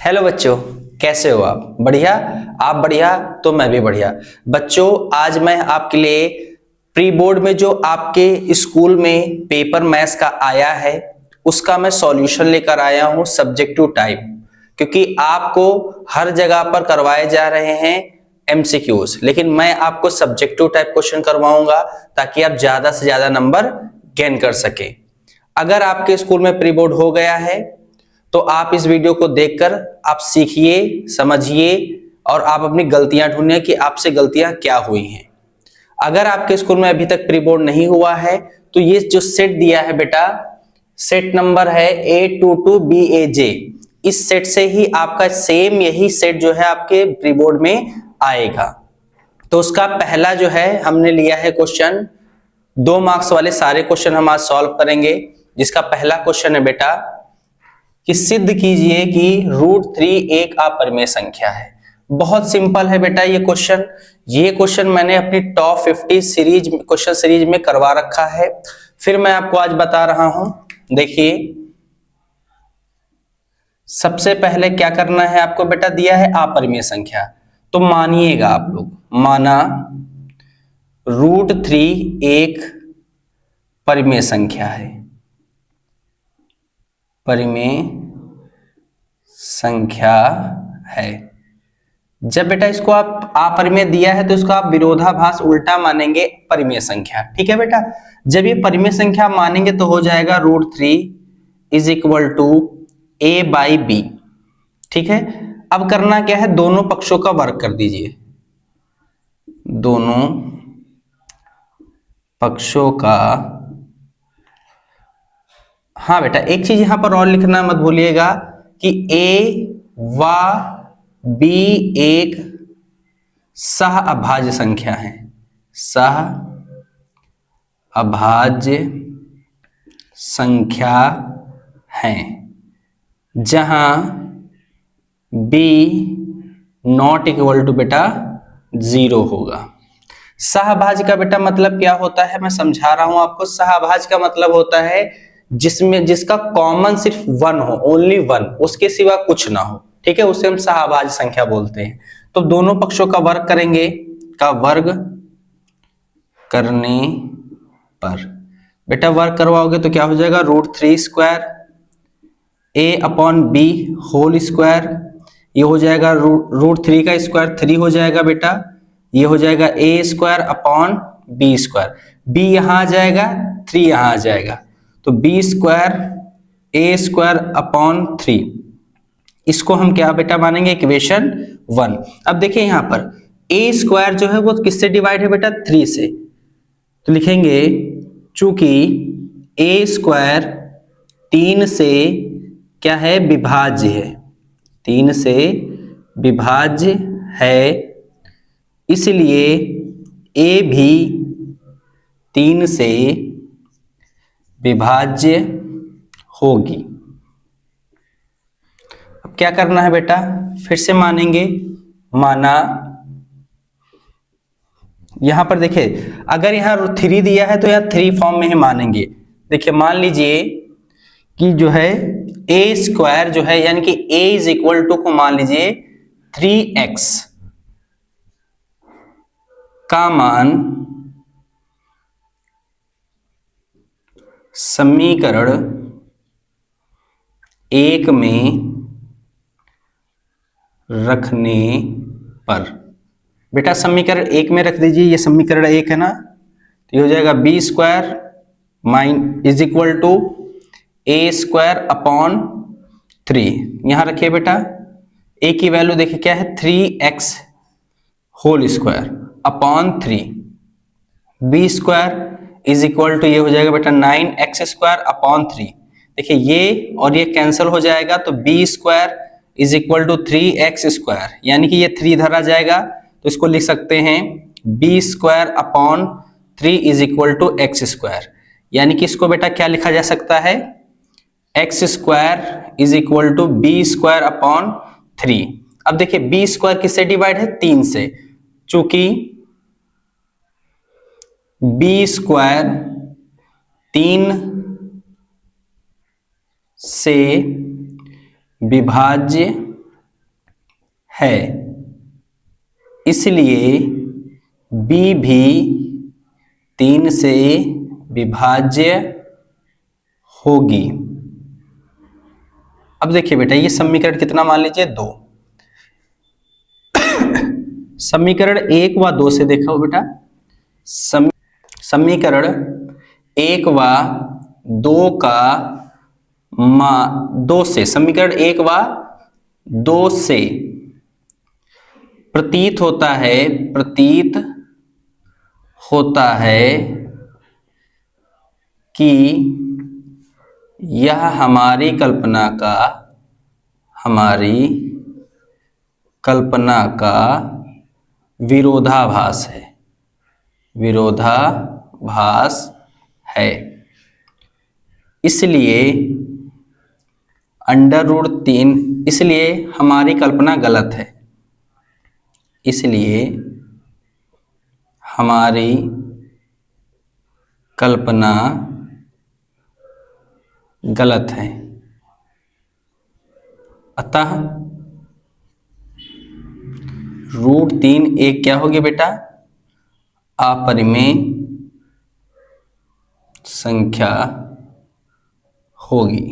Hello बच्चों, कैसे हो आप? बढ़िया। आप बढ़िया तो मैं भी बढ़िया। बच्चों, आज मैं आपके लिए प्री बोर्ड में जो आपके स्कूल में पेपर मैथ्स का आया है उसका मैं सॉल्यूशन लेकर आया हूं सब्जेक्टिव टाइप, क्योंकि आपको हर जगह पर करवाए जा रहे हैं एमसीक्यूज, लेकिन मैं आपको सब्जेक्टिव टाइप क्वेश्चन करवाऊंगा ताकि आप ज्यादा से ज्यादा नंबर गेन कर सके। अगर आपके स्कूल में प्री बोर्ड हो गया है तो आप इस वीडियो को देखकर आप सीखिए, समझिए और आप अपनी गलतियां ढूंढिए कि आपसे गलतियां क्या हुई हैं। अगर आपके स्कूल में अभी तक प्री बोर्ड नहीं हुआ है तो ये जो सेट दिया है बेटा, सेट नंबर है A22BAJ। इस सेट से ही आपका सेम यही सेट जो है आपके प्री बोर्ड में आएगा। तो उसका पहला जो है हमने लिया है क्वेश्चन, 2 मार्क्स वाले सारे क्वेश्चन हम आज सॉल्व करेंगे। जिसका पहला क्वेश्चन है बेटा कि सिद्ध कीजिए कि √3 एक अपरिमेय संख्या है। बहुत सिंपल है बेटा ये क्वेश्चन। ये क्वेश्चन मैंने अपनी टॉप 50 सीरीज क्वेश्चन सीरीज में करवा रखा है, फिर मैं आपको आज बता रहा हूं। देखिए, सबसे पहले क्या करना है आपको बेटा, दिया है अपरिमेय संख्या, तो मानिएगा आप लोग, माना √3 एक परिमेय संख्या है, परिमेय संख्या है। जब बेटा इसको आप अपरिमेय दिया है तो इसको आप विरोधाभास उल्टा मानेंगे परिमेय संख्या। ठीक है बेटा, जब ये परिमेय संख्या मानेंगे तो हो जाएगा √3 इज इक्वल टू A/B। ठीक है, अब करना क्या है, दोनों पक्षों का वर्ग कर दीजिए, दोनों पक्षों का। हाँ बेटा, एक चीज यहां पर और लिखना मत भूलिएगा कि A व B एक सह अभाज्य संख्या है, सह अभाज्य संख्या है, जहां B नॉट इक्वल टू बेटा 0 होगा। सहअभाज्य का बेटा मतलब क्या होता है, मैं समझा रहा हूं आपको। सहअभाज्य का मतलब होता है जिसमें जिसका कॉमन सिर्फ 1 हो, ओनली 1, उसके सिवा कुछ ना हो। ठीक है, उसे हम सहअभाज्य संख्या बोलते हैं। तो दोनों पक्षों का वर्ग करेंगे, का वर्ग करने पर बेटा वर्ग करवाओगे तो क्या हो जाएगा, √3 स्क्वायर A/B होल स्क्वायर। ये हो जाएगा √3 का स्क्वायर 3 हो जाएगा बेटा, ये हो जाएगा A² स्क्वायर। B यहां आ जाएगा, 3 यहां आ जाएगा, तो B स्क्वायर A²/3। इसको हम क्या बेटा मानेंगे, इक्वेशन 1। अब देखिए यहां पर A स्क्वायर जो है वो किससे डिवाइड है बेटा, 3 से, तो लिखेंगे चूंकि A स्क्वायर 3 से क्या है, विभाज्य है, 3 से विभाज्य है, इसलिए A भी 3 से विभाज्य होगी। अब क्या करना है बेटा, फिर से मानेंगे, माना यहां पर देखिए, अगर यहां 3 दिया है तो यहां 3 फॉर्म में ही मानेंगे। देखिए मान लीजिए कि जो है A स्क्वायर जो है, यानी कि A इज इक्वल टू को मान लीजिए 3x का मान समीकरण 1 में रखने पर, बेटा समीकरण 1 में रख दीजिए, ये समीकरण 1 है ना, तो ये हो जाएगा B square minus is equal to A²/3। यहां रखिए बेटा, A की वैल्यू देखिए क्या है, 3x whole square upon 3। B square is equal to ये हो जाएगा बेटा 9x²/3। देखिए ये और ये कैंसिल हो जाएगा, तो B square is equal to 3x², यानी कि ये 3 इधर आ जाएगा, तो इसको लिख सकते हैं B²/3 is equal to x², यानी कि इसको बेटा क्या लिखा जा सकता है, x² is equal to B²/3। अब देखिए B स्क्वायर किससे डिवाइड है, 3 से, चूंकि B स्क्वायर 3 से विभाज्य है, इसलिए b भी 3 से विभाज्य होगी। अब देखिए बेटा, ये समीकरण कितना मान लीजिए 2। समीकरण 1 व 2 से देखो बेटा, समीकरण 1 व 2 का दो से, समीकरण 1 व 2 से प्रतीत होता है कि यह हमारी कल्पना का विरोधाभास है। इसलिए √3, इसलिए हमारी कल्पना गलत है। इसलिए हमारी कल्पना गलत है। अतः √3 एक क्या होगी बेटा, अपरिमेय संख्या होगी।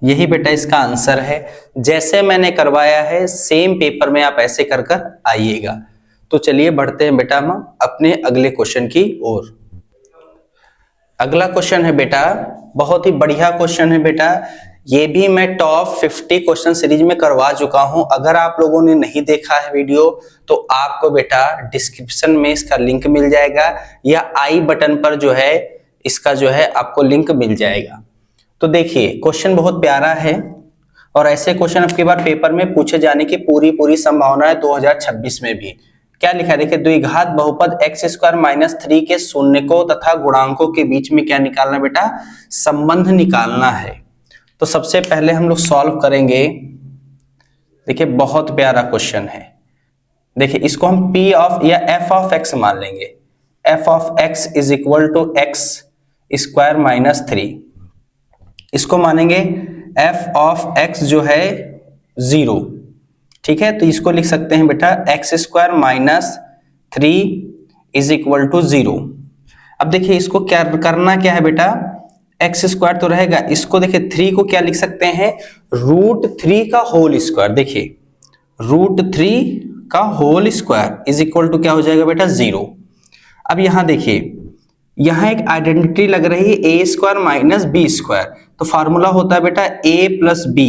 यही बेटा इसका आंसर है। जैसे मैंने करवाया है सेम पेपर में आप ऐसे कर कर आइएगा। तो चलिए बढ़ते हैं बेटा हम अपने अगले क्वेश्चन की ओर। अगला क्वेश्चन है बेटा, बहुत ही बढ़िया क्वेश्चन है बेटा। ये भी मैं टॉप 50 क्वेश्चन सीरीज में करवा चुका हूं। अगर आप लोगों ने नहीं देखा है वीडियो तो आपको बेटा डिस्क्रिप्शन में इसका लिंक मिल जाएगा, या आई बटन पर जो है इसका जो है आपको लिंक मिल जाएगा। तो देखिए क्वेश्चन बहुत प्यारा है और ऐसे क्वेश्चन आपके बार पेपर में पूछे जाने की पूरी संभावना है 2026 में भी। क्या लिखा है देखिए, द्विघात बहुपद x² - 3 के शून्यकों तथा गुणांकों के बीच में क्या निकालना बेटा, संबंध निकालना है। तो सबसे पहले हम लोग सॉल्व करेंगे। देखिए बहुत प्यारा क्वेश्चन है। देखिए इसको हम p ऑफ या f ऑफ x मान लेंगे। f of x is equal to x² - 3, इसको मानेंगे f ऑफ x जो है 0। ठीक है, तो इसको लिख सकते हैं बेटा x² - 3 इज इक्वल टू 0। अब देखिए इसको क्या करना क्या है बेटा, x² तो रहेगा, इसको देखिए 3 को क्या लिख सकते हैं, √3 का होल स्क्वायर। देखिए √3 का whole square is equal to क्या हो जाएगा बेटा 0। अब यहां देखिए, यहां एक आइडेंटिटी लग रही है a² - b²। तो फार्मूला होता है बेटा a + b,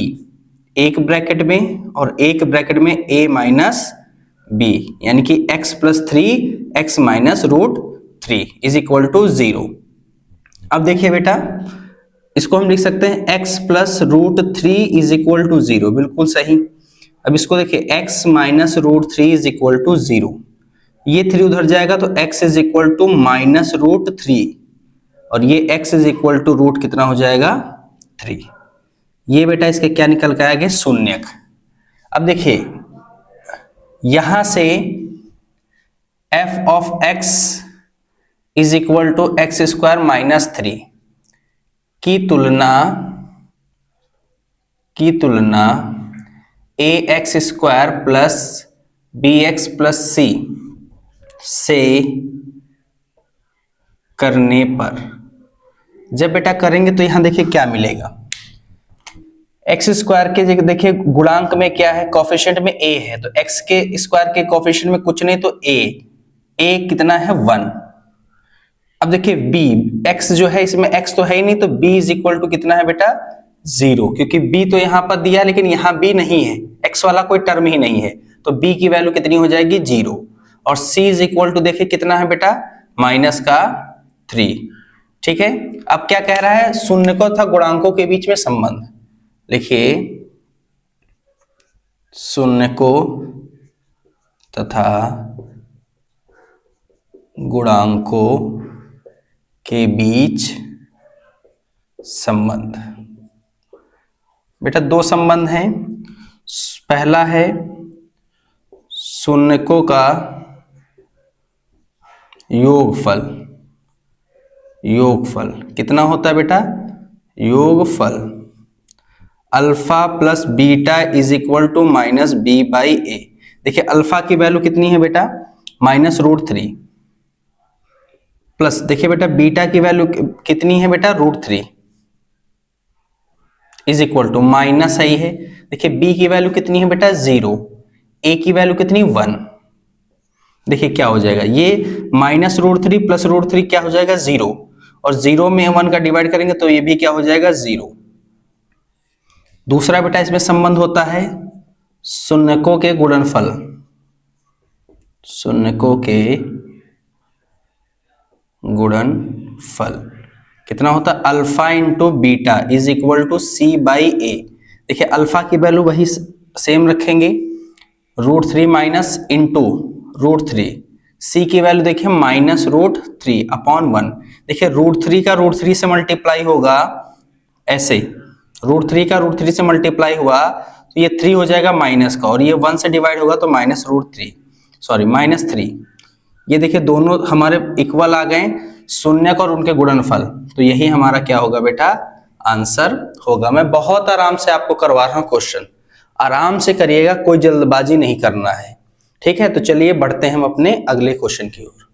एक ब्रैकेट में और एक ब्रैकेट में a - b, यानी कि x + 3 x - √3 is equal to 0। अब देखिए बेटा इसको हम लिख सकते हैं x + √3 इज इक्वल टू 0, बिल्कुल सही। अब इसको देखिए x - √3 इज इक्वल टू 0, ये 3 उधर जाएगा तो x इज इक्वल टू -√3 और ये x is equal to root कितना हो जाएगा 3। ये बेटा इसके क्या निकल के आएगा, शून्यक। अब देखिए यहां से f of x is equal to x² - 3 की तुलना ax² plus bx plus c से करने पर, जब बेटा करेंगे तो यहां देखिए क्या मिलेगा, x² के जगह देखिए गुणांक में क्या है, कोफिशिएंट में a है, तो x के स्क्वायर के कोफिशिएंट में कुछ नहीं तो a कितना है 1। अब देखिए b, x जो है इसमें x तो है ही नहीं, तो b इज इक्वल टू कितना है बेटा 0, क्योंकि b तो यहां पर दिया लेकिन यहां b नहीं है, x वाला कोई टर्म ही नहीं है, तो b की वैल्यू कितनी हो जाएगी 0। और c इज इक्वल टू देखिए कितना है बेटा -3। ठीक है, अब क्या कह रहा है, शून्यकों तथा गुणांकों के बीच में संबंध। लिखिए शून्यकों तथा गुणांकों के बीच संबंध। बेटा दो संबंध हैं, पहला है शून्यकों का योगफल कितना होता है बेटा, योगफल। Alpha plus beta is equal to minus B by A. देखिए अल्फा की वैल्यू कितनी है बेटा, -√3, प्लस देखिए बेटा बीटा की वैल्यू कितनी है बेटा, √3, इज इक्वल टू माइनस सही है। देखिए बी की वैल्यू कितनी है बेटा, 0, ए की वैल्यू कितनी, 1। देखिए क्या हो जाएगा, ये -√3 प्लस √3 क्या हो जाएगा, 0, और 0 में 1 का डिवाइड करेंगे तो ये भी क्या हो जाएगा, 0। दूसरा बेटा इसमें संबंध होता है शून्यकों के गुणनफल, शून्यकों के गुणनफल कितना होता है, alpha into beta is equal to C by A. देखिए अल्फा की वैल्यू वही सेम रखेंगे, √3 माइनस इंटू √3, सी की वैल्यू देखिए -√3 अपॉन 1। देखिए √3 का √3 से मल्टीप्लाई होगा, ऐसे √3 का √3 से मल्टीप्लाई हुआ तो ये 3 हो जाएगा माइनस का, और ये 1 से डिवाइड होगा तो -3। ये देखिए दोनों हमारे इक्वल आ गए, शून्यक और उनके गुणनफल, तो यही हमारा क्या होगा बेटा, आंसर होगा। मैं बहुत आराम से आपको करवा रहा हूं क्वेश्चन, आराम से करिएगा, कोई जल्दबाजी नहीं करना है, ठीक है। तो चलिए बढ़ते हैं हम अपने अगले क्वेश्चन की ओर।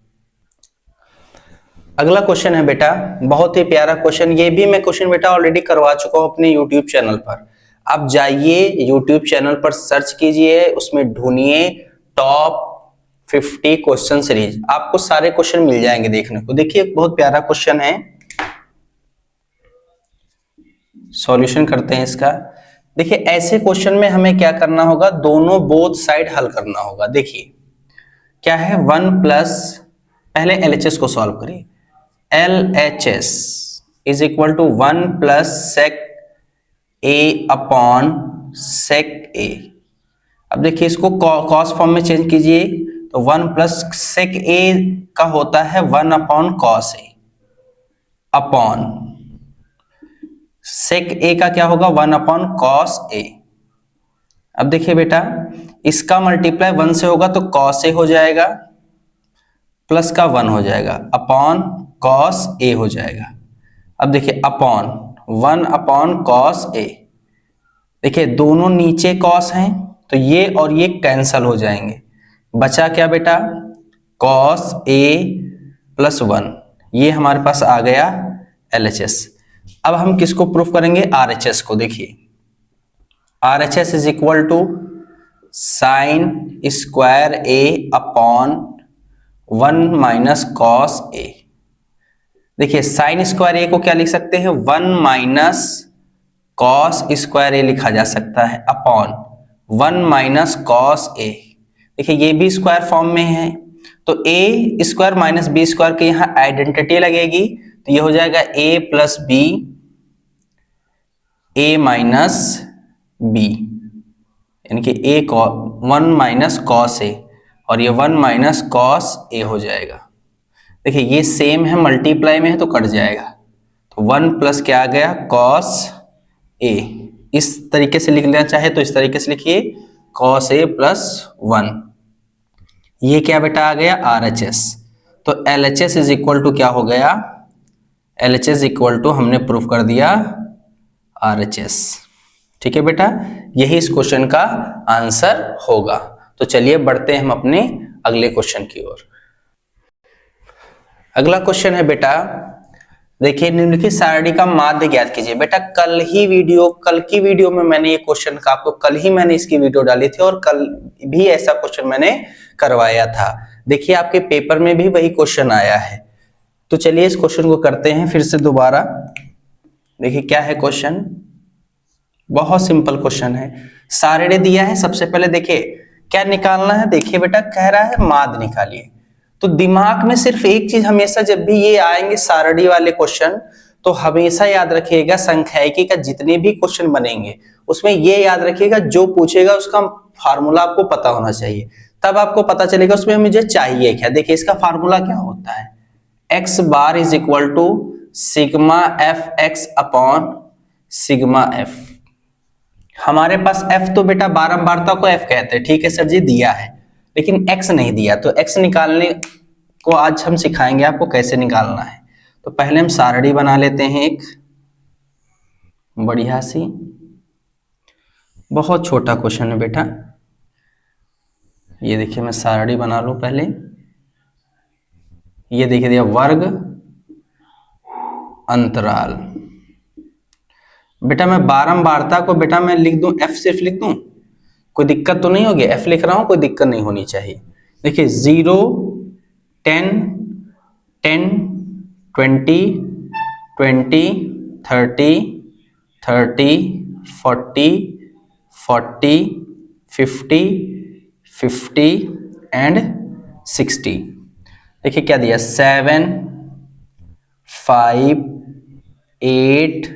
अगला क्वेश्चन है बेटा, बहुत ही प्यारा क्वेश्चन, ये भी मैं क्वेश्चन बेटा ऑलरेडी करवा चुका हूं अपने यूट्यूब चैनल पर। आप जाइए यूट्यूब चैनल पर सर्च कीजिए, उसमें ढूंढिए टॉप 50 क्वेश्चन सीरीज, आपको सारे क्वेश्चन मिल जाएंगे देखने को। देखिए बहुत प्यारा क्वेश्चन है, सॉल्यूशन करते हैं इसका। देखिए ऐसे क्वेश्चन में हमें क्या करना होगा, दोनों बोथ साइड हल करना होगा। देखिए क्या है, 1 प्लस, पहले LHS को सॉल्व करिए, LHS is equal to 1 plus sec A upon sec A. अब देखिए इसको कॉस फॉर्म में चेंज कीजिए, तो 1 प्लस सेक ए का होता है 1 upon cos A, upon sec ए का क्या होगा, 1 अपॉन कॉस ए। अब देखिए बेटा इसका मल्टीप्लाई 1 से होगा तो कॉस ए हो जाएगा, प्लस का 1 हो जाएगा, अपॉन कॉस ए हो जाएगा। अब देखिए अपॉन 1 अपॉन कॉस ए, देखिए दोनों नीचे कॉस हैं तो ये और ये कैंसल हो जाएंगे, बचा क्या बेटा, कॉस ए प्लस 1, ये हमारे पास आ गया LHS। अब हम किसको प्रूफ करेंगे, RHS को। देखिए RHS is equal to sine square A upon 1 minus cos A. देखिए साइन स्क्वायर ए को क्या लिख सकते हैं, 1 माइनस कॉस स्क्वायर ए लिखा जा सकता है, अपॉन 1 माइनस कॉस ए। देखिए ये भी स्क्वायर फॉर्म में है, तो ए स्क्वायर माइनस बी स्क्वायर के यहाँ आइडेंटिटी लगेगी, तो ये हो जाएगा ए प्लस बी, ए माइनस बी, यानी कि ए 1 माइनस कॉस ए, और ये 1 माइनस कॉस ए हो जाएगा। देखिए ये सेम है, मल्टीप्लाई में है तो कट जाएगा, तो 1 प्लस क्या आ गया, कॉस ए। इस तरीके से लिख लेना चाहे तो इस तरीके से लिखिए, कॉस ए प्लस 1। ये क्या बेटा आ गया, RHS। तो LHS इज इक्वल टू क्या हो गया, LHS इक्वल टू हमने प्रूफ कर दिया RHS, ठीक है बेटा, यही इस क्वेश्चन का आंसर होगा। तो चलिए बढ़ते हैं हम अपने अगले क्वेश्चन की ओर। अगला क्वेश्चन है बेटा, देखिए निम्नलिखित सारणी का माध्य ज्ञात कीजिए। बेटा कल की वीडियो में मैंने ये क्वेश्चन का आपको, कल ही मैंने इसकी वीडियो डाली थी और कल भी ऐसा क्वेश्चन मैंने करवाया था। देखिए आपके पेपर में भी वही क्वेश्चन आया है, तो चलिए इस क्वेश्चन को करते हैं फिर से दोबारा। देखिए क्या है क्वेश्चन, बहुत सिंपल क्वेश्चन है, सारणी दिया है। सबसे पहले देखिए क्या निकालना है, देखिए बेटा कह रहा है माध्य निकालिए। तो दिमाग में सिर्फ एक चीज हमेशा, जब भी ये आएंगे सारणी वाले क्वेश्चन, तो हमेशा याद रखिएगा संख्यायिकी का जितने भी क्वेश्चन बनेंगे उसमें ये याद रखिएगा, जो पूछेगा उसका फार्मूला आपको पता होना चाहिए, तब आपको पता चलेगा उसमें मुझे चाहिए क्या। देखिए इसका फार्मूला क्या होता है, x bar is equal to sigma f x upon sigma f. हमारे पास f तो बेटा बारंबारता को f कहते हैं, ठीक है सर जी दिया है, लेकिन x नहीं दिया, तो x निकालने को आज हम सिखाएंगे आपको कैसे निकालना है। तो पहले हम सारणी बना लेते हैं एक बढ़िया सी, बहुत छोटा क्वेश्चन है बेटा। ये देखिए मैं सारणी बना लूं पहले। ये देखिए दिया वर्ग अंतराल। बेटा मैं बारंबारता को बेटा मैं लिख दूं, एफ सिर्फ लिख दूं, कोई दिक्कत तो नहीं होगी? एफ लिख रहा हूं, कोई दिक्कत नहीं होनी चाहिए। देखिए 0, 10, 10, 20, 20, 30, 30, 40, 40, 50, 50 एंड 60। देखिए क्या दिया, 7, 5, 8,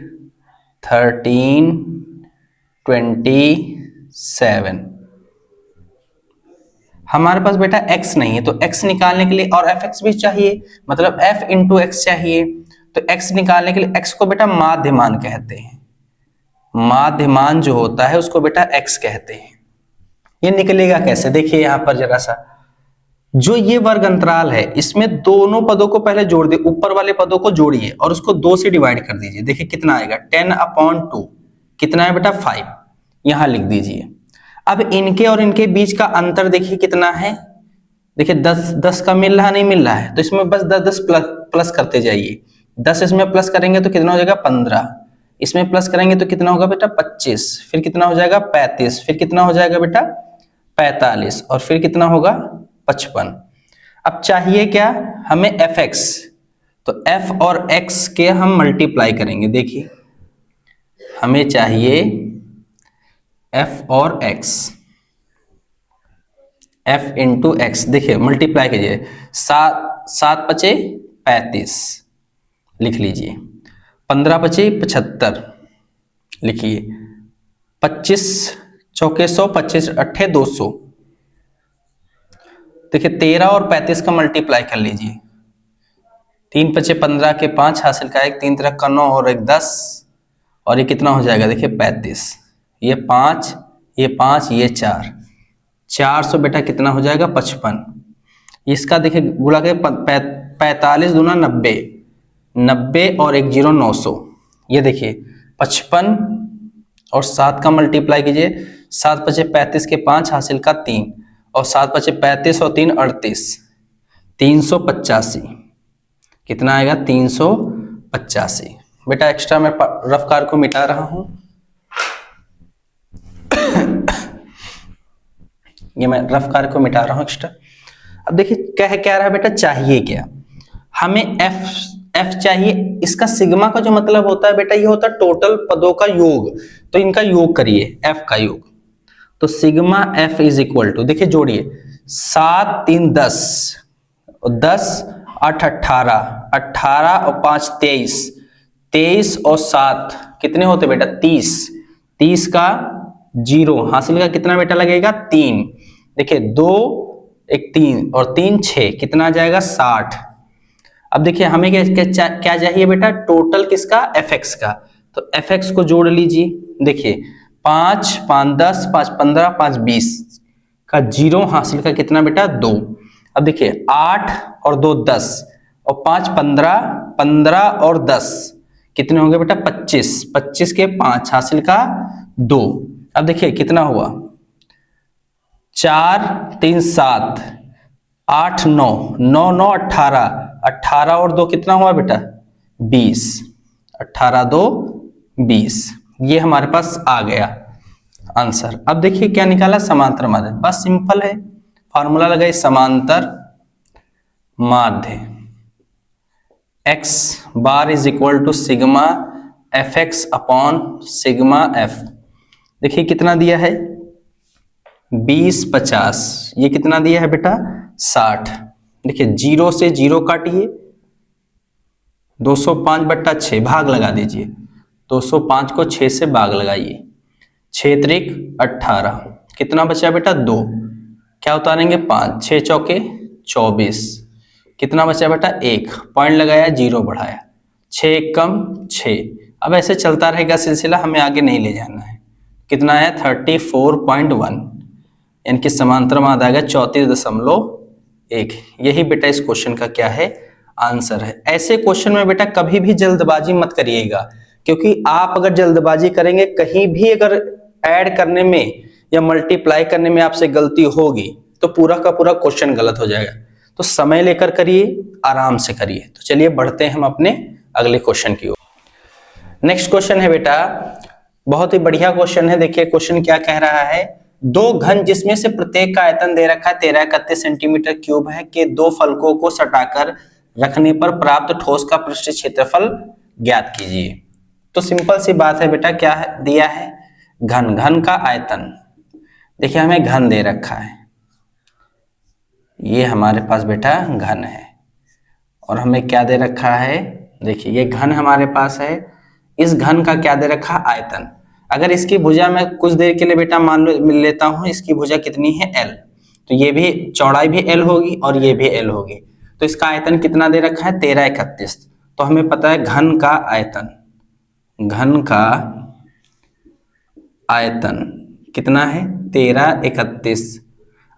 13, 27। हमारे पास बेटा x नहीं है, तो x निकालने के लिए और fx भी चाहिए, मतलब f इंटू एक्स चाहिए। तो x निकालने के लिए x को बेटा माध्यमान कहते हैं। माध्यमान जो होता है उसको बेटा x कहते हैं। ये निकलेगा कैसे, देखिए यहां पर जरा सा, जो ये वर्ग अंतराल है इसमें दोनों पदों को पहले जोड़ दिए, ऊपर वाले पदों को जोड़िए और उसको 2 से डिवाइड कर दीजिए। देखिए कितना आएगा, 10/2 कितना है बेटा 5, यहां लिख दीजिए। अब इनके और इनके बीच का अंतर देखिए कितना है, देखिए 10 10 का मिल रहा नहीं मिल रहा है, तो इसमें बस 10 10 प्लस करते जाइए। 10 इसमें प्लस करेंगे तो कितना हो जाएगा 15, इसमें प्लस करेंगे तो कितना होगा बेटा 25, फिर कितना हो जाएगा 35, फिर कितना हो जाएगा बेटा 45 और फिर कितना होगा 55। अब चाहिए क्या हमें fx, तो f और x के हम मल्टीप्लाई करेंगे। देखिए हमें चाहिए f और x, f इंटू एक्स। देखिए मल्टीप्लाई कीजिए, 7 पचे 35 लिख लीजिए, 15 पचे 75 लिखिए, 25 चौके 100, 25 अट्ठे 200। देखिए 13 और 35 का मल्टीप्लाई कर लीजिए, 3 पचे 15 के 5 हासिल का 1, 3 3 का 9 और 1 10, और ये कितना हो जाएगा देखिए 35, ये 5, ये 5, ये 4, 400 बेटा कितना हो जाएगा 55। इसका देखिए गुणा के 45 दूना 90, 90 और 1 0 900। ये देखिए 55 और 7 का मल्टीप्लाई कीजिए, 7 पचे 35 के 5 हासिल का 3 और 7 पचे 35 और 3 38, 385 कितना आएगा 385। बेटा एक्स्ट्रा मैं रफ कार को मिटा रहा हूं, ये मैं रफ कार को मिटा रहा हूं एक्स्ट्रा। अब देखिए क्या रहा बेटा, चाहिए क्या हमें f चाहिए। इसका सिग्मा का जो मतलब होता है बेटा, ये होता है टोटल पदों का योग, तो इनका योग करिए f का योग, तो sigma f is equal to, देखिए जोड़िए 7 3 10 और 10 8 18, 18 और 5 23, 23 और 7 कितने होते बेटा 30, 30 का 0 हासिल का कितना बेटा लगेगा 3। देखिए 2 1 3 और 3 6 कितना आ जाएगा 60। अब देखिए हमें क्या चाहिए बेटा, टोटल किसका fx का, तो fx को जोड़ लीजिए। देखिए 5 5 10, 5 15, 5 20 का 0 हासिल का कितना बेटा 2। अब देखिए 8 और 2 10 और 5 15, 15 और 10 कितने होंगे बेटा 25, 25 के 5 हासिल का 2। अब देखिए कितना हुआ 4 3 7, 8 9, 9 9 18, 18 और 2 कितना हुआ बेटा 20, 18 2 20। ये हमारे पास आ गया आंसर। अब देखिए क्या निकाला, समांतर माध्य, बस सिंपल है, फॉर्मूला लगाइए समांतर माध्य x bar is equal to sigma fx upon sigma f। देखिए कितना दिया है 20 50, ये कितना दिया है बेटा 60। देखिए 0 से 0 काटिए, 205/6 भाग लगा दीजिए, 205 को 6 से भाग लगाइए, 6 त्रिक 18 कितना बचा बेटा 2, क्या उतारेंगे 5, 6 चौके 24 कितना बचा बेटा 1, पॉइंट लगाया 0 बढ़ाया, 6 1 कम 6। अब ऐसे चलता रहेगा सिलसिला, हमें आगे नहीं ले जाना है। कितना है 34.1, यानी कि समांतर माध्य आएगा 34.1। यही बेटा इस क्वेश्चन का क्या है आंसर है। ऐसे क्वेश्चन में बेटा कभी भी जल्दबाजी मत करिएगा, क्योंकि आप अगर जल्दबाजी करेंगे, कहीं भी अगर ऐड करने में या मल्टीप्लाई करने में आपसे गलती होगी तो पूरा का पूरा क्वेश्चन गलत हो जाएगा। तो समय लेकर करिए, आराम से करिए। तो चलिए बढ़ते हैं हम अपने अगले क्वेश्चन की ओर। नेक्स्ट क्वेश्चन है बेटा, बहुत ही बढ़िया क्वेश्चन है। देखिए क्वेश्चन क्या कह रहा है, दो घन जिसमें से प्रत्येक का आयतन दे रखा है 1331 सेंटीमीटर क्यूब है के दो फलकों को सटाकर रखने पर प्राप्त ठोस का पृष्ठ क्षेत्रफल ज्ञात कीजिए। तो सिंपल सी बात है बेटा, क्या है दिया है, घन, घन का आयतन। देखिए हमें घन दे रखा है, ये हमारे पास बेटा घन है, और हमें क्या दे रखा है, देखिए ये घन हमारे पास है, इस घन का क्या दे रखा, आयतन। अगर इसकी भुजा मैं कुछ देर के लिए बेटा मान लेता हूं, इसकी भुजा कितनी है, L, तो ये भी चौड़ाई भी L होगी और ये भी L होगी, तो इसका आयतन कितना दे रखा है, 1331। तो हमें पता है घन का आयतन, घन का आयतन कितना है, 1331।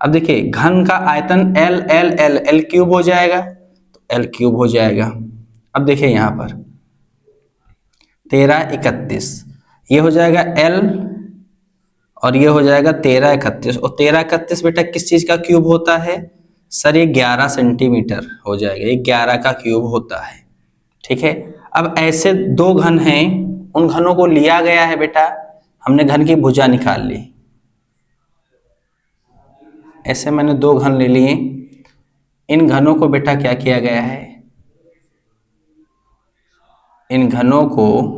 अब देखिए घन का आयतन L L L L cube हो जाएगा, तो L क्यूब हो जाएगा। अब देखिए यहां पर 1331, ये हो जाएगा L और ये हो जाएगा 1331, और 1331 बेटा किस चीज का क्यूब होता है सर, ये 11 सेंटीमीटर हो जाएगा, ये 11 का क्यूब होता है। ठीक है, अब ऐसे दो घन हैं, उन घनों को लिया गया है बेटा, हमने घन की भुजा निकाल ली, ऐसे मैंने दो घन ले लिए, इन घनों को बेटा क्या किया गया है, इन घनों को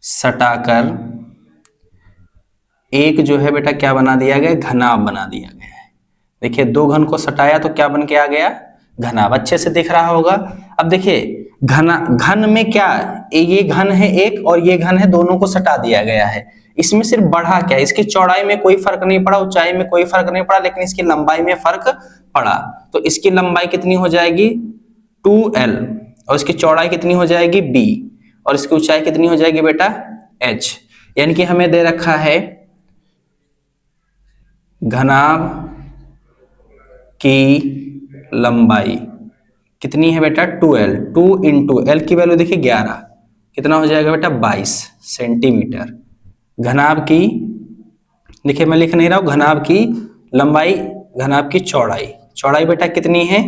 सटाकर एक जो है बेटा क्या बना दिया गया, घनाभ बना दिया गया है। देखिए दो घन को सटाया तो क्या बन के आ गया, घनाभ। अच्छे से दिख रहा होगा। अब देखिए घन में क्या, ये घन है एक और ये घन है, दोनों को सटा दिया गया है। इसमें सिर्फ बढ़ा क्या, इसकी चौड़ाई में कोई फर्क नहीं पड़ा, ऊंचाई में कोई फर्क नहीं पड़ा, लेकिन इसकी लंबाई में फर्क पड़ा। तो इसकी लंबाई कितनी हो जाएगी 2L, और इसकी चौड़ाई कितनी हो जाएगी B, और इसकी ऊंचाई कितनी हो जाएगी बेटा H। यानी कि हमें दे रखा है घनाभ की लंबाई कितनी है बेटा 2L, 2 इंटू L की वैल्यू देखिए 11, कितना हो जाएगा बेटा 22 सेंटीमीटर। घनाभ की, देखिए मैं लिख नहीं रहा हूं, घनाभ की लंबाई, घनाभ की चौड़ाई, चौड़ाई बेटा कितनी है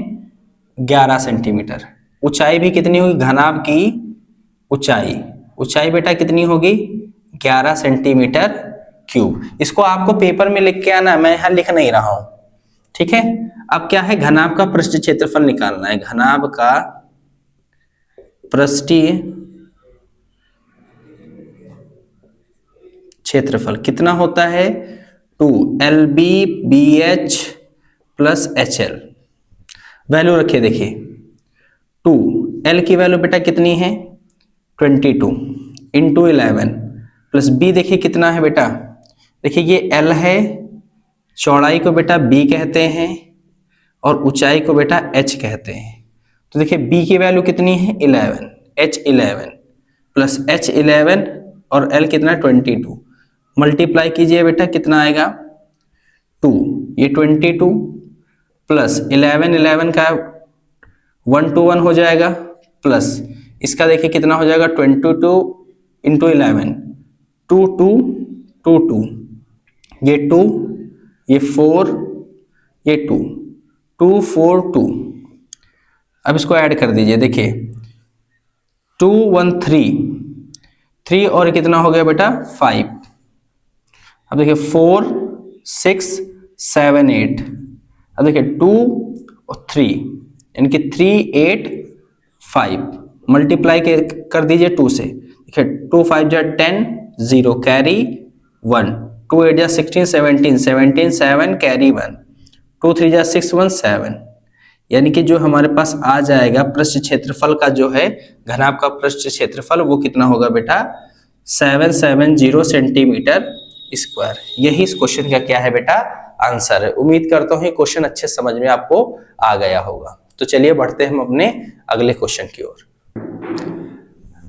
11 सेंटीमीटर। ऊंचाई भी कितनी होगी, घनाभ की ऊंचाई, ऊंचाई बेटा कितनी होगी 11 सेंटीमीटर क्यूब। इसको आपको पेपर में लिख के आना, मैं यहां लिख नहीं रहा हूं। ठीक है, अब क्या है, घनाभ का पृष्ठ क्षेत्रफल निकालना है। घनाभ का पृष्ठीय क्षेत्रफल कितना होता है 2LBBH प्लस HL। वैल्यू रखिए, देखिए 2L की वैल्यू बेटा कितनी है 22 इंटू 11 प्लस B देखिए कितना है बेटा, देखिए ये L है, चौड़ाई को बेटा B कहते हैं और ऊंचाई को बेटा H कहते हैं। तो देखिए B की वैल्यू कितनी है 11, H11 प्लस H11 और L कितना 22, मल्टीप्लाई कीजिए बेटा कितना आएगा 2, ये 22 प्लस 11 का 1 to 1 हो जाएगा, प्लस इसका देखिए कितना हो जाएगा 22 इंटू 11, 2 2 2 2, ये 2, ये 4, ये 2, 2 4 2। अब इसको ऐड कर दीजिए, देखिए 2 1 3 और कितना हो गया बेटा 5। अब देखिए 4 6 7 8, अब देखिए 2 और 3 यानी कि 3 8 5, मल्टीप्लाई कर दीजिए 2 से, देखिए 2 5 जा 10, 0 कैरी 1, 2 8 जा 16 17 17 7 कैरी 1, 2 3 जा 6 1 7। यानी कि जो हमारे पास आ जाएगा पृष्ठ क्षेत्रफल का जो है, घनाभ का पृष्ठ क्षेत्रफल वो कितना होगा बेटा 770 सेंटीमीटर स्क्वायर। यही इस क्वेश्चन का क्या है बेटा आंसर है। उम्मीद करता हूं क्वेश्चन अच्छे समझ में आपको आ गया होगा। तो चलिए बढ़ते हैं हम अपने अगले क्वेश्चन की ओर।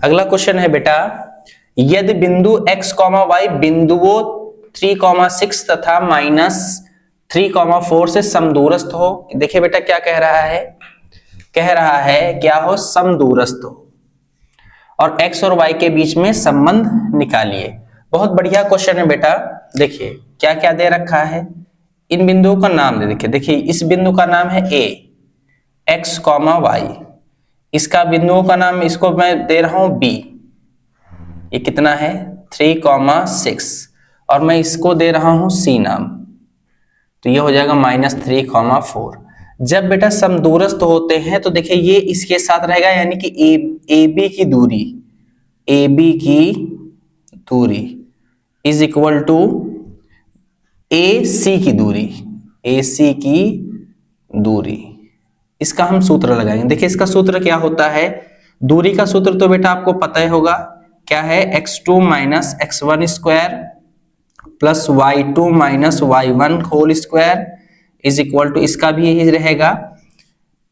अगला क्वेश्चन है बेटा, यदि बिंदु x, y बिंदुओं 3,6 तथा -3,4 से समदूरस्थ हो। देखिए बेटा क्या कह रहा है, कह रहा है क्या हो, समदूरस्थ हो, और x और y के बीच में संबंध निकालिए। बहुत बढ़िया क्वेश्चन है बेटा। देखिए क्या क्या दे रखा है, इन बिंदुओं का नाम दे। देखिए इस बिंदु का नाम है ए, एक्स कॉमा वाई। इसका बिंदुओं का नाम, इसको मैं दे रहा हूं बी, ये कितना है 3,6, और मैं इसको दे रहा हूं सी नाम, तो ये हो जाएगा -3,4। जब बेटा समदूरस्थ होते हैं तो देखिए ये इसके साथ रहेगा, यानी कि ए बी की दूरी, ए बी की दूरी इज इक्वल टू ए सी की दूरी, ए सी की दूरी। इसका हम सूत्र लगाएंगे। देखिए इसका सूत्र क्या होता है, दूरी का सूत्र तो बेटा आपको पता ही होगा, क्या है x2 minus x1 square plus y2 minus y1 whole square is equal to, इसका भी यही रहेगा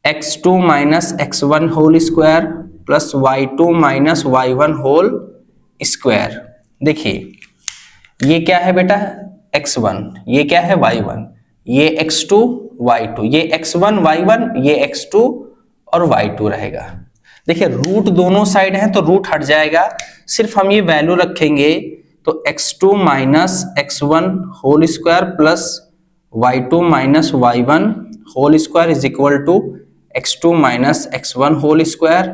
x2 minus x1 whole square plus y2 minus y1 whole square. देखिए ये क्या है बेटा x1, ये क्या है y1, ये x2 y2, ये x1 y1, ये x2 और y2 रहेगा। देखिए रूट दोनों साइड हैं तो रूट हट जाएगा, सिर्फ हम ये वैल्यू रखेंगे, तो x2 minus x1 whole square plus y2 minus y1 whole square is equal to x2 minus x1 whole square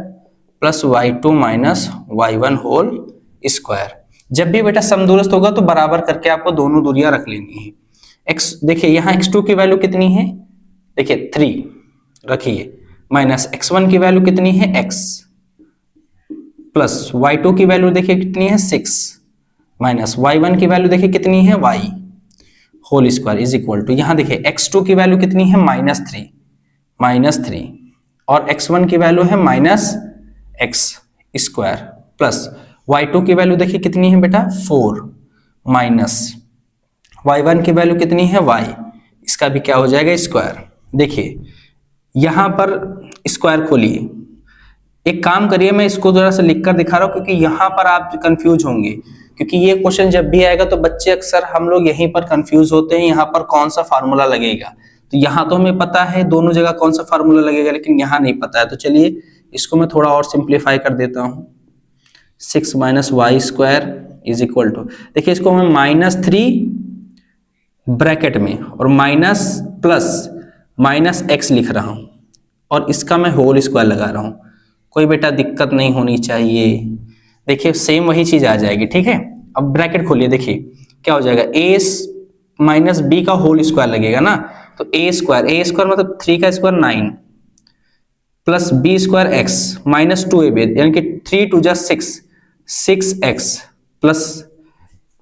plus y2 minus y1 whole square. जब भी बेटा समदूरस्थ होगा तो बराबर करके आपको दोनों दूरियां रख लेनी है। x देखिए यहाँ x2 की वैल्यू कितनी है, देखिए 3 रखिए, माइनस x1 की वैल्यू कितनी है x, प्लस y2 की वैल्यू देखिए कितनी है 6, माइनस y1 की वैल्यू देखिए कितनी है y whole square is equal to, यहाँ देखिए x2 की वैल्यू कितनी है -3 और x1 की वैल्यू है -x स्क्वायर, प्लस y2 की वैल्यू देखिए कितनी है बेटा 4, माइनस y1 की वैल्यू कितनी है y, इसका भी क्या हो जाएगा स्क्वायर। देखिए यहां पर स्क्वायर खोलिए, एक काम करिए मैं इसको जरा सा लिख कर दिखा रहा हूं क्योंकि यहां पर आप कंफ्यूज होंगे, क्योंकि ये क्वेश्चन जब भी आएगा तो बच्चे अक्सर हम लोग यहीं पर कंफ्यूज होते हैं, यहाँ पर कौन सा फार्मूला लगेगा। तो यहाँ तो हमें पता है दोनों जगह कौन सा फार्मूला लगेगा, लेकिन यहाँ नहीं पता है। तो चलिए इसको मैं थोड़ा और सिंप्लीफाई कर देता हूँ। 6 minus y square is equal to, देखिए इसको मैं -3 ब्रैकेट में और माइनस प्लस -x लिख रहा हूं और इसका मैं होल स्क्वायर लगा रहा हूं, कोई बेटा दिक्कत नहीं होनी चाहिए। देखिए सेम वही चीज आ जाएगी, ठीक है। अब ब्रैकेट खोलिए, देखिए क्या हो जाएगा, a माइनस बी का होल स्क्वायर लगेगा ना, तो a स्क्वायर मतलब 3 का square 9 plus b square x minus 2ab, यानी कि 3 2 जा 6x प्लस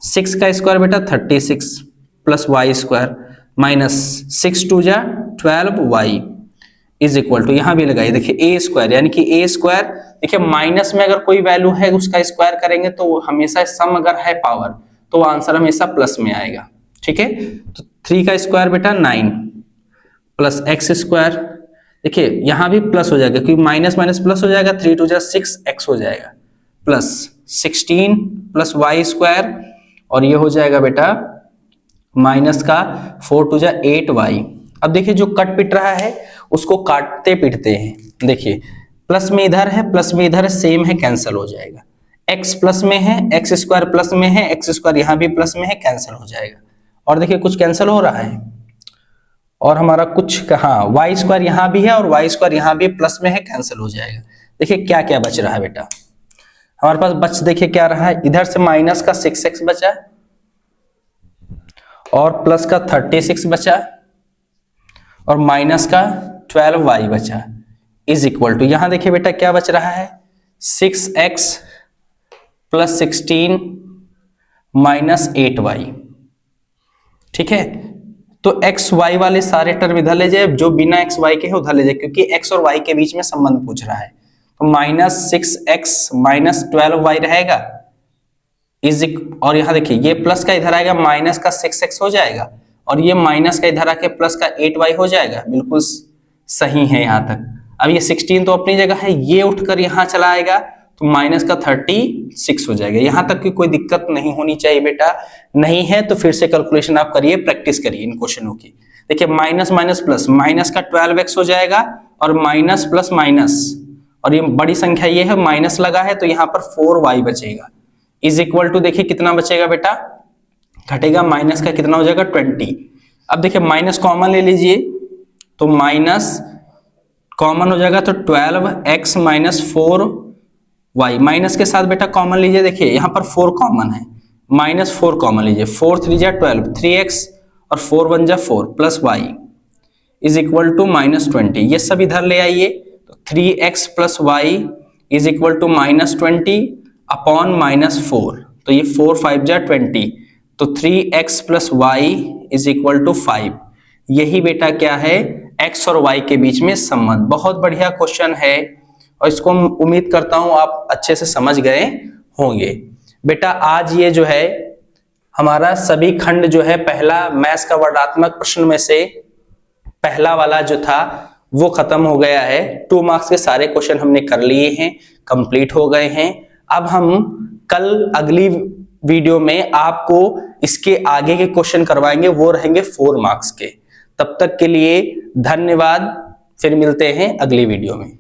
6 का स्क्वायर बेटा 36 प्लस y स्क्वायर माइनस 6 2 जा 12y इज इक्वल टू, यहां भी लगाइए देखिए a स्क्वायर, यानी कि a स्क्वायर, देखिए माइनस में अगर कोई वैल्यू है उसका स्क्वायर करेंगे तो हमेशा सम अगर है पावर तो आंसर हमेशा प्लस में आएगा, ठीक है। तो 3 का स्क्वायर बेटा 9 प्लस x स्क्वायर, देखिए यहां भी प्लस हो जाएगा क्योंकि माइनस माइनस प्लस हो जाएगा, 3 2 जा 6x हो जाएगा प्लस 16 प्लस y स्क्वायर, और ये हो जाएगा बेटा माइनस का 4 2 जा 8y। अब देखिए जो कट पिट रहा है उसको काटते पिटते हैं, देखिए प्लस में इधर है, प्लस में इधर है, सेम है, कैंसिल हो जाएगा। x प्लस में है, x स्क्वायर प्लस में है, x स्क्वायर यहां भी प्लस में है, कैंसिल हो जाएगा। और देखिए कुछ कैंसिल हो रहा है और हमारा कुछ कहा y स्क्वायर यहां भी है और y स्क्वायर यहां भी प्लस में है, कैंसिल हो जाएगा। देखिए क्या क्या बच रहा है बेटा, हमारे पास देखिए क्या रहा है, इधर से माइनस का 6x बचा और प्लस का 36 बचा और माइनस का 12y बचा इज इक्वल टू, यहां देखिए बेटा क्या बच रहा है 6x प्लस 16 माइनस 8y, ठीक है। तो x y वाले सारे टर्म इधर ले जाए, जो बिना x y के है उधर ले जाए, क्योंकि x और y के बीच में संबंध पूछ रहा है। तो -6x माइनस 12y रहेगा और यहां देखिए ये प्लस का इधर आएगा, माइनस का 6x हो जाएगा और ये माइनस का इधर आके प्लस का 8y हो जाएगा, बिल्कुल सही है यहां तक। अब ये 16 तो अपनी जगह है, ये उठकर यहां चला आएगा तो माइनस का 36 हो जाएगा। यहां तक की कोई दिक्कत नहीं होनी चाहिए बेटा, नहीं है तो फिर से कैलकुलेशन आप करिए, प्रैक्टिस करिए इन क्वेश्चनों की। देखिए माइनस माइनस प्लस, माइनस का 12x हो जाएगा और माइनस प्लस माइनस, और ये बड़ी संख्या ये है माइनस लगा है तो यहाँ पर 4y बचेगा, इज इक्वल टू, देखिए कितना बचेगा बेटा, घटेगा, माइनस का कितना हो जाएगा 20। अब देखिए माइनस कॉमन ले लीजिए, तो माइनस कॉमन हो जाएगा तो 12x माइनस 4y, माइनस के साथ बेटा कॉमन लीजिए, देखिए यहाँ पर 4 कॉमन है, माइनस 4 कॉमन लीजिए, 4 3 जा 12, 3x और 4 1 जा 4 plus y is equal to minus 20। ये सब इधर ले आइए, तो 3x plus y is equal to minus 20 upon minus 4, तो ये 4 5 जा 20, तो 3x plus y is equal to 5। यही बेटा क्या है, x और y के बीच में संबंध। बहुत बढ़िया क्वेश्चन है और इसको उम्मीद करता हूं आप अच्छे से समझ गए होंगे। बेटा आज ये जो है हमारा सभी खंड जो है, पहला मैथ्स का वर्णात्मक प्रश्न में से पहला वाला जो था वो खत्म हो गया है। 2 मार्क्स के सारे क्वेश्चन हमने कर लिए हैं, कंप्लीट हो गए हैं। अब हम कल अगली वीडियो में आपको इसके आगे के क्वेश्चन करवाएंगे, वो रहेंगे 4 मार्क्स के। तब तक के लिए धन्यवाद, फिर मिलते हैं अगली वीडियो में।